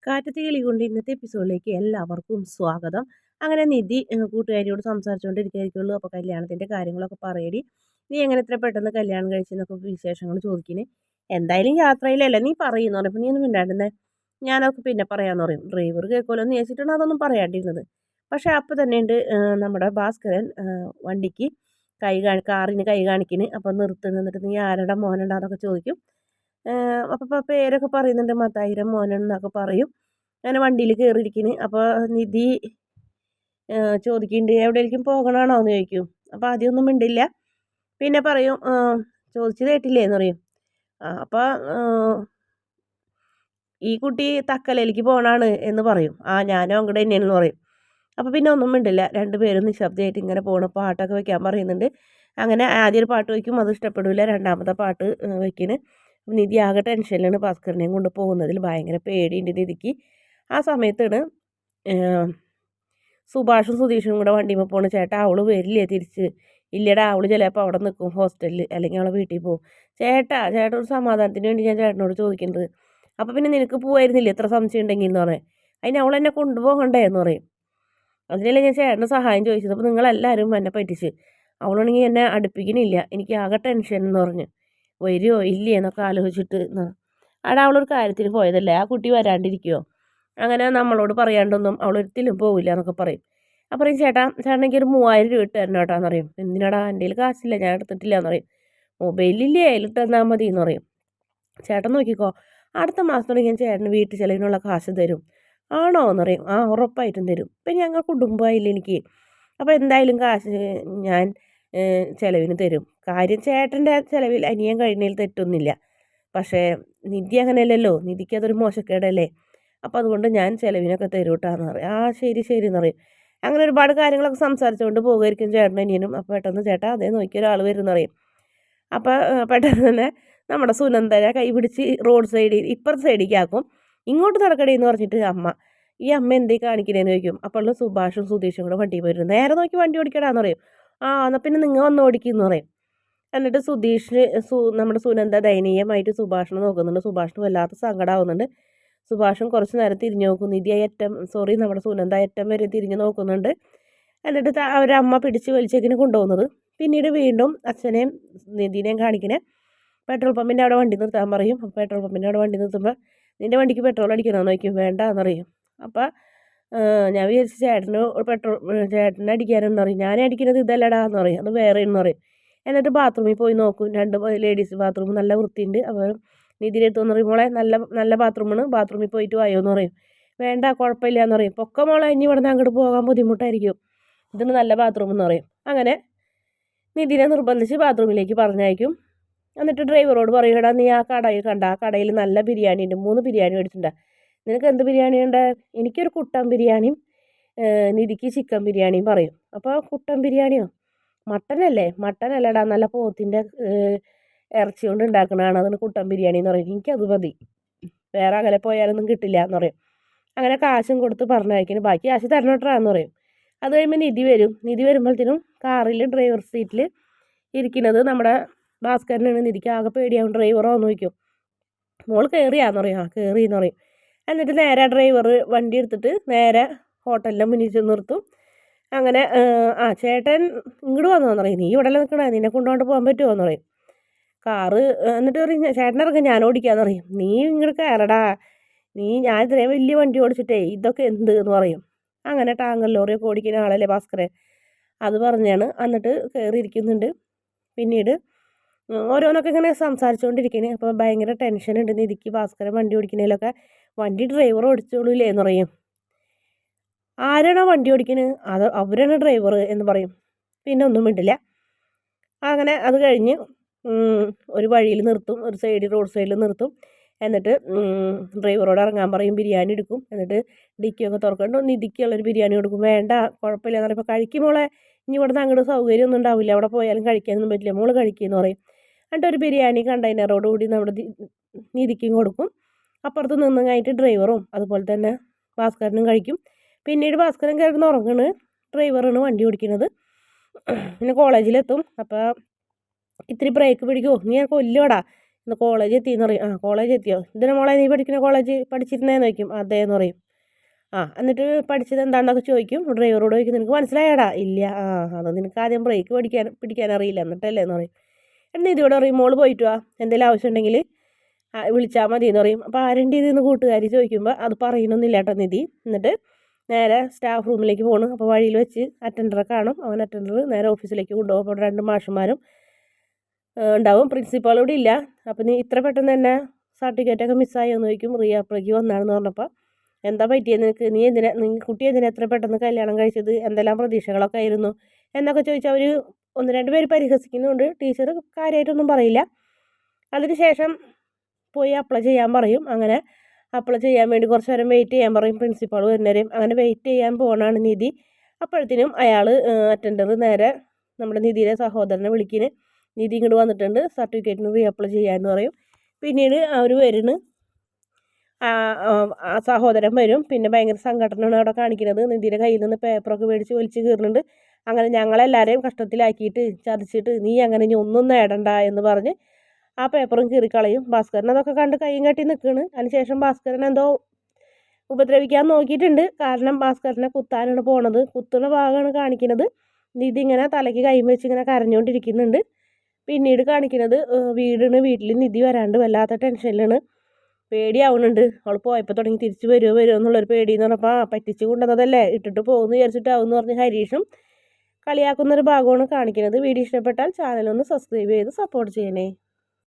കാറ്റത്തി കിളി കൊണ്ട് ഇന്നത്തെ എപ്പിസോഡിലേക്ക് എല്ലാവർക്കും സ്വാഗതം. അങ്ങനെ നിധി കൂട്ടുകാരിയോട് സംസാരിച്ചുകൊണ്ടിരിക്കുകയായിരിക്കുള്ളൂ. അപ്പോൾ കല്യാണത്തിൻ്റെ കാര്യങ്ങളൊക്കെ പറയടി, നീ എങ്ങനെ ഇത്ര പെട്ടെന്ന് കല്യാണം കഴിച്ചെന്നൊക്കെ വിശേഷങ്ങൾ ചോദിക്കിന്. എന്തായാലും യാത്രയിലല്ല നീ പറയുന്നു പറയുമ്പോൾ നീ ഒന്നും മിണ്ടാണ്ടുന്നേ, ഞാനൊക്കെ പിന്നെ പറയാമെന്ന് പറയും. ഡ്രൈവർ കേൾക്കുമല്ലോ എന്ന് വിചാരിച്ചിട്ടാണ് അതൊന്നും പറയാണ്ടിരുന്നത്. പക്ഷേ അപ്പോൾ തന്നെയുണ്ട് നമ്മുടെ ഭാസ്കരൻ വണ്ടിക്ക് കാറിന് കൈ കാണിക്കിന്. അപ്പോൾ നിന്നിട്ട് നീ ആരുടെ മോനുണ്ടാന്നൊക്കെ ചോദിക്കും. അപ്പോൾ പേരൊക്കെ പറയുന്നുണ്ട്, മത്തായിരം മോനെന്നൊക്കെ പറയും. അങ്ങനെ വണ്ടിയിൽ കയറിയിരിക്കുന്നു. അപ്പോൾ നിധി ചോദിക്കുന്നുണ്ട് എവിടേക്കും പോകണമാണോ എന്ന് ചോദിക്കും. അപ്പോൾ ആദ്യമൊന്നും മിണ്ടില്ല, പിന്നെ പറയും ചോദിച്ചു കേട്ടില്ലേ എന്ന് പറയും. അപ്പോൾ ഈ കുട്ടി തക്കലയിലേക്ക് പോകണാണ് എന്ന് പറയും. ഞാനും അങ്ങോട്ട് തന്നെയാണെന്ന് പറയും. അപ്പോൾ പിന്നെ ഒന്നും മിണ്ടില്ല, രണ്ടുപേരും നിശബ്ദമായിട്ട് ഇങ്ങനെ പോകണം. പാട്ടൊക്കെ വെക്കാൻ പറയുന്നുണ്ട്. അങ്ങനെ ആദ്യം ഒരു പാട്ട് വയ്ക്കും, അത് ഇഷ്ടപ്പെടില്ല. രണ്ടാമത്തെ പാട്ട് വയ്ക്കുന്നു. നിധി ആകെ ടെൻഷനിലാണ്. ഭാസ്കരനെയും കൊണ്ട് പോകുന്നതിൽ ഭയങ്കര പേടിയുണ്ട് നിധിക്ക്. ആ സമയത്താണ് സുഭാഷും സുധീഷും കൂടെ വണ്ടിയിൽ പോകണം. ചേട്ടാ അവൾ വരില്ലേ തിരിച്ച്? ഇല്ലടാ, അവൾ ചിലപ്പോൾ അവിടെ നിൽക്കും ഹോസ്റ്റലിൽ, അല്ലെങ്കിൽ അവളെ വീട്ടിൽ പോകും. ചേട്ടാ ഒരു സമാധാനത്തിന് വേണ്ടി ഞാൻ ചേട്ടനോട് ചോദിക്കുന്നത്. അപ്പോൾ പിന്നെ നിനക്ക് പോകായിരുന്നില്ല എത്ര സംശയം ഉണ്ടെങ്കിൽ എന്ന് പറയും. അതിന് അവൾ എന്നെ കൊണ്ടുപോകണ്ടേ എന്ന് പറയും. അതിനല്ലേ ഞാൻ ചേട്ടൻ്റെ സഹായം ചോദിച്ചത്. അപ്പോൾ നിങ്ങളെല്ലാവരും എന്നെ പറ്റിച്ച്. അവളാണെങ്കിൽ എന്നെ അടുപ്പിക്കണില്ല, എനിക്ക് ആകെ ടെൻഷൻ എന്ന് പറഞ്ഞു. വരുമോ ഇല്ലേ എന്നൊക്കെ ആലോചിച്ചിട്ട് അവിടെ അവളൊരു കാര്യത്തിന് പോയതല്ലേ, ആ കുട്ടി വരാണ്ടിരിക്കുമോ? അങ്ങനെ നമ്മളോട് പറയാണ്ടൊന്നും അവളൊരിക്കലും പോവില്ല എന്നൊക്കെ പറയും. അപ്പോൾ പറയും ചേട്ടൻ എനിക്കൊരു 3000 രൂപ ഇട്ട് തരണം കേട്ടാന്ന് പറയും. എന്തിനാടാ, എൻ്റെ കയ്യിൽ കാശില്ല, ഞാൻ എടുത്തിട്ടില്ല എന്ന് പറയും. മൊബൈലില്ലേ, അതിലിട്ട് തന്നാൽ മതി എന്ന് പറയും. ചേട്ടൻ നോക്കിക്കോ, അടുത്ത മാസം തുടങ്ങി ഞാൻ ചേട്ടന് വീട്ടിൽ ചിലവിനുള്ള കാശ് തരും. ആണോ എന്ന് പറയും. ഉറപ്പായിട്ടും തരും. ഇപ്പം ഞങ്ങൾ കുടുംബമായില്ല എനിക്ക്. അപ്പോൾ എന്തായാലും കാശ് ഞാൻ ചിലവിന് തരും. കാര്യം ചേട്ടൻ്റെ ചിലവിൽ അനിയൻ കഴിഞ്ഞതിൽ തെറ്റൊന്നുമില്ല. പക്ഷേ നിധി അങ്ങനെയല്ലല്ലോ, നിധിക്ക് അതൊരു മോശക്കേടല്ലേ. അപ്പോൾ അതുകൊണ്ട് ഞാൻ ചിലവിനൊക്കെ തരും കേട്ടാന്ന് പറയും. ശരി ശരി എന്ന് പറയും. അങ്ങനെ ഒരുപാട് കാര്യങ്ങളൊക്കെ സംസാരിച്ചുകൊണ്ട് പോകുമായിരിക്കും ചേട്ടനും അനിയനും. അപ്പോൾ പെട്ടെന്ന് ചേട്ടാ അതേ നോക്കി ഒരാൾ വരുമെന്ന് പറയും. അപ്പോൾ പെട്ടെന്ന് തന്നെ നമ്മുടെ സുനന്ദനെ കൈ പിടിച്ച് റോഡ് സൈഡിൽ ഇപ്പുറത്തെ സൈഡിലേക്ക് ആക്കും. ഇങ്ങോട്ട് നടക്കടേ എന്ന് പറഞ്ഞിട്ട് ഈ അമ്മ എന്തേ കാണിക്കണേന്ന് ചോദിക്കും. അപ്പോൾ സുഭാഷും സുധീഷും കൂടെ വണ്ടി പോയിരുന്നു. നേരെ നോക്കി വണ്ടി ഓടിക്കടാന്ന് പറയും. എന്നാൽ പിന്നെ നിങ്ങൾ വന്ന് ഓടിക്കുമെന്ന് പറയും. എന്നിട്ട് നമ്മുടെ സുനന്ദ ദയനീയമായിട്ട് സുഭാഷിനെ നോക്കുന്നുണ്ട്. സുഭാഷിന് വല്ലാത്ത സങ്കടമാവുന്നുണ്ട്. സുഭാഷും കുറച്ച് നേരം തിരിഞ്ഞു നോക്കും. നമ്മുടെ സുനന്ദ അറ്റം വരെ തിരിഞ്ഞു നോക്കുന്നുണ്ട്. എന്നിട്ട് അവരമ്മ പിടിച്ച് വലിച്ചേക്കിന് കൊണ്ടുപോകുന്നത്. പിന്നീട് വീണ്ടും അച്ഛനെയും നിധിനെയും കാണിക്കണേ പെട്രോൾ പമ്പിൻ്റെ അവിടെ വണ്ടി നിർത്താൻ പറയും. അപ്പോൾ പെട്രോൾ പമ്പിൻ്റെ അവിടെ വണ്ടി നിർത്തുമ്പോൾ നിൻ്റെ വണ്ടിക്ക് പെട്രോൾ അടിക്കണമെന്ന് ചോദിക്കും. വേണ്ട എന്നറിയും. അപ്പോൾ ഞാൻ വിചാരിച്ചു ചേട്ടനെ അടിക്കാനെന്ന് പറയും. ഞാൻ അടിക്കുന്നത് ഇതല്ലടാ എന്ന് പറയും, അത് വേറെ എന്ന് പറയും. എന്നിട്ട് ബാത്റൂമിൽ പോയി നോക്കും. 2 ലേഡീസ് ബാത്റൂം നല്ല വൃത്തിയുണ്ട്. അവർ നിധിയുടെ അടുത്ത് വന്ന് പറയും, മോളെ നല്ല നല്ല ബാത്റൂമാണ്, ബാത്റൂമിൽ പോയിട്ട് വായോ എന്ന് പറയും. വേണ്ട കുഴപ്പമില്ല എന്ന് പറയും. പൊക്ക മോളെ, ഇനി ഇവിടെ നിന്ന് അങ്ങോട്ട് പോകാൻ ബുദ്ധിമുട്ടായിരിക്കും, ഇതിന് നല്ല ബാത്റൂം എന്ന് പറയും. അങ്ങനെ നിധിനെ നിർബന്ധിച്ച് ബാത്റൂമിലേക്ക് പറഞ്ഞയക്കും. എന്നിട്ട് ഡ്രൈവറോട് പറയും, എടാ നീ ആ കടയിൽ കണ്ട, ആ കടയിൽ നല്ല ബിരിയാണി ഉണ്ട്, 3 ബിരിയാണി മേടിച്ചിട്ടുണ്ട്, നിനക്ക് എന്ത് ബിരിയാണിയുണ്ട്? എനിക്കൊരു കുട്ടൻ ബിരിയാണിയും നിധിക്ക് ചിക്കൻ ബിരിയാണിയും പറയും. അപ്പോൾ കുട്ടൻ ബിരിയാണിയോ? മട്ടനല്ലടാ, നല്ല പോത്തിൻ്റെ ഇറച്ചി കൊണ്ട് ഉണ്ടാക്കണതാണ്, അതിന് കുട്ടൻ ബിരിയാണി എന്ന് പറയും. എനിക്കത് മതി, വേറെ അകലെ പോയാലൊന്നും കിട്ടില്ല എന്ന് പറയും. അങ്ങനെ കാശും കൊടുത്ത് പറഞ്ഞയക്കുന്നു. ബാക്കി കാശ് തരണോട്ടാന്ന് പറയും. അത് കഴിയുമ്പോൾ നിധി വരുമ്പോഴത്തേനും കാറിൽ ഡ്രൈവർ സീറ്റിൽ ഇരിക്കുന്നത് നമ്മുടെ ഭാസ്കരനാണ്. നിധിക്ക് ആകെ പേടിയാവും. ഡ്രൈവറോ എന്ന് ചോദിക്കും. മോൾ കയറിയാന്ന് പറയും. കയറിയെന്ന് പറയും. എന്നിട്ട് നേരെ ഡ്രൈവർ വണ്ടി എടുത്തിട്ട് നേരെ ഹോട്ടലിൻ്റെ മുന്നിൽ ചെന്ന് നിർത്തും. അങ്ങനെ ചേട്ടൻ ഇങ്ങോട്ട് വന്നോന്ന് പറയും. നീ ഇവിടെ നിൽക്കണേ, നിന്നെ കൊണ്ടുകൊണ്ട് പോകാൻ പറ്റുമോ എന്ന് പറയും. എന്നിട്ട് പറയും, ചേട്ടൻ ഇറങ്ങി ഞാൻ ഓടിക്കാന്ന് പറയും. നീ ഇങ്ങോട്ട് കയറടാ, ഞാൻ ഇത്രയും വലിയ വണ്ടി ഓടിച്ചിട്ടേ ഇതൊക്കെ എന്ത് എന്ന് പറയും. അങ്ങനെ ടാങ്കർ ലോറിയൊക്കെ ഓടിക്കുന്ന ആളല്ലേ ഭാസ്കരൻ, അത് പറഞ്ഞാണ്. എന്നിട്ട് കയറിയിരിക്കുന്നുണ്ട്. പിന്നീട് ഓരോന്നൊക്കെ ഇങ്ങനെ സംസാരിച്ചുകൊണ്ടിരിക്കുന്നത്. അപ്പോൾ ഭയങ്കര ടെൻഷനുണ്ട് നിധിക്ക്. ഭാസ്കരൻ വണ്ടി ഓടിക്കുന്നതിലൊക്കെ വണ്ടി ഡ്രൈവർ ഓടിച്ചോളൂലേ എന്ന് പറയും. ആരാണോ വണ്ടി ഓടിക്കുന്നത് അവരാണ് ഡ്രൈവർ എന്ന് പറയും. പിന്നെ ഒന്നും മിണ്ടില്ല. അങ്ങനെ അത് കഴിഞ്ഞ് ഒരു വഴിയിൽ നിർത്തും, ഒരു റോഡ് സൈഡിൽ നിർത്തും. എന്നിട്ട് ഡ്രൈവറോട് ഇറങ്ങാൻ പറയും. ബിരിയാണി എടുക്കും. എന്നിട്ട് ഡിക്കിയൊക്കെ തുറക്കണ്ടോ, നിധിക്കുള്ളൊരു ബിരിയാണി കൊടുക്കും. വേണ്ട കുഴപ്പമില്ല എന്ന് പറയുമ്പോൾ, കഴിക്കുമോളെ, ഇനി ഇവിടെ നിന്ന് അങ്ങോട്ട് സൗകര്യമൊന്നും ഉണ്ടാവില്ല, അവിടെ പോയാലും കഴിക്കാനൊന്നും പറ്റില്ല, മോള് കഴിക്കുമെന്ന് പറയും. എന്നിട്ട് ഒരു ബിരിയാണി കണ്ടെയ്നറോട് കൂടി നമ്മുടെ നിധിക്കും കൊടുക്കും. അപ്പുറത്ത് നിന്ന് കഴിഞ്ഞിട്ട് ഡ്രൈവറും അതുപോലെ തന്നെ ഭാസ്കരനും കഴിക്കും. പിന്നീട് ഭാസ്കരൻ കിടന്ന് ഉറങ്ങണ്, ഡ്രൈവറാണ് വണ്ടി ഓടിക്കുന്നത്. പിന്നെ കോളേജിലെത്തും. അപ്പോൾ ഇത്തിരി ബ്രേക്ക് പിടിക്കുമോ, നീ കൊല്ലുവാടാ, ഇന്ന് കോളേജ് എത്തിയെന്ന് പറയും. കോളേജ് എത്തിയോ, ഇതിന് മോളെ നീ പഠിക്കുന്ന കോളേജ് പഠിച്ചിരുന്നേന്ന് ചോദിക്കും. അതേന്ന് പറയും. എന്നിട്ട് പഠിച്ചത് എന്താണെന്നൊക്കെ ചോദിക്കും. ഡ്രൈവറോട് ചോദിക്കും, നിനക്ക് മനസ്സിലായടാ? ഇല്ല. അത് നിനക്ക് ആദ്യം ബ്രേക്ക് പിടിക്കാൻ അറിയില്ല എന്നിട്ടല്ലേ എന്ന് പറയും. എന്നിട്ട് ഇതിവിടെ പറയും, മോള് പോയിട്ട് വാ, എന്തെങ്കിലും ആവശ്യം ഉണ്ടെങ്കിൽ വിളിച്ചാൽ മതി എന്ന് പറയും. അപ്പോൾ ആരുണ്ട് ഇതെന്ന് കൂട്ടുകാരി ചോദിക്കുമ്പോൾ അത് പറയണമെന്നില്ല കേട്ടോ നിധി. എന്നിട്ട് നേരെ സ്റ്റാഫ് റൂമിലേക്ക് പോകണം. അപ്പോൾ വഴിയിൽ വെച്ച് അറ്റൻഡറെ കാണും. അവൻ അറ്റൻഡർ നേരെ ഓഫീസിലേക്ക് കൊണ്ടുപോകും. അപ്പോൾ 2 മാഷന്മാരും ഉണ്ടാവും. പ്രിൻസിപ്പാൾ ഇവിടെ ഇല്ല. അപ്പോൾ നീ ഇത്ര പെട്ടെന്ന് തന്നെ സർട്ടിഫിക്കറ്റൊക്കെ മിസ്സായെന്ന് ചോദിക്കും. റീ അപ്ലൈക്ക് വന്നാണെന്ന് പറഞ്ഞപ്പോൾ, എന്താ പറ്റിയത് നിനക്ക്, കുട്ടി എന്തിനാ എത്ര പെട്ടെന്ന് കല്യാണം കഴിച്ചത്, എന്തെല്ലാം പ്രതീക്ഷകളൊക്കെ ആയിരുന്നു എന്നൊക്കെ ചോദിച്ചാൽ അവർ 1-2 പേര് പരിഹസിക്കുന്നുണ്ട്. ടീച്ചർ കാര്യമായിട്ടൊന്നും പറയില്ല. അതിന് ശേഷം പോയി അപ്ലൈ ചെയ്യാൻ പറയും. അങ്ങനെ അപ്ലൈ ചെയ്യാൻ വേണ്ടി കുറച്ച് നേരം വെയിറ്റ് ചെയ്യാൻ പറയും പ്രിൻസിപ്പാൾ വരുന്നവരെയും. അങ്ങനെ വെയിറ്റ് ചെയ്യാൻ പോകണമാണ് നിധി. അപ്പോഴത്തേനും അയാൾ അറ്റൻഡർ നേരെ നമ്മുടെ നിധിയുടെ സഹോദരനെ വിളിക്കിന്. നിധി ഇങ്ങോട്ട് വന്നിട്ടുണ്ട്, സർട്ടിഫിക്കറ്റിന് റീ അപ്ലൈ ചെയ്യാമെന്ന് പറയും. പിന്നീട് അവർ വരുന്നു, സഹോദരൻ വരും. പിന്നെ ഭയങ്കര സംഘടനയാണ് അവിടെ കാണിക്കുന്നത്. നിധിയുടെ കയ്യിൽ നിന്ന് പേപ്പറൊക്കെ മേടിച്ച് വലിച്ച് കീറുന്നുണ്ട്. അങ്ങനെ ഞങ്ങളെല്ലാവരെയും കഷ്ടത്തിലാക്കിയിട്ട് ചതിച്ചിട്ട് നീ അങ്ങനെ ഇനി ഒന്നും നേടണ്ട എന്ന് പറഞ്ഞ് ആ പേപ്പറും കീറിക്കളയും. ഭാസ്കരൻ അതൊക്കെ കണ്ട് കയ്യും കെട്ടി നിൽക്കുകയാണ്. അതിനുശേഷം ഭാസ്കരൻ എന്തോ ഉപദ്രവിക്കാൻ നോക്കിയിട്ടുണ്ട്. കാരണം ഭാസ്കരനെ കുത്താനാണ് പോണത്. കുത്തുന്ന ഭാഗമാണ് കാണിക്കുന്നത്. നിധി ഇങ്ങനെ തലയ്ക്ക് കൈ വെച്ച് ഇങ്ങനെ കരഞ്ഞുകൊണ്ടിരിക്കുന്നുണ്ട്. പിന്നീട് കാണിക്കുന്നത് വീട്ടിൽ നിധി വരാണ്ട് വല്ലാത്ത ടെൻഷനിലാണ്. പേടിയാവുന്നുണ്ട്. അവൾ പോയപ്പോൾ തുടങ്ങി തിരിച്ചു വരുമോ എന്നുള്ളൊരു പേടിയെന്ന് പറഞ്ഞപ്പോൾ പറ്റിച്ച് കൊണ്ടുവന്നതല്ലേ, ഇട്ടിട്ട് പോകുമെന്ന് വിചാരിച്ചിട്ടാവും എന്ന് പറഞ്ഞ് ഹരീഷും കളിയാക്കുന്നൊരു ഭാഗമാണ് കാണിക്കുന്നത്. വീഡിയോ ഇഷ്ടപ്പെട്ടാൽ ചാനലൊന്ന് സബ്സ്ക്രൈബ് ചെയ്ത് സപ്പോർട്ട് ചെയ്യണേ.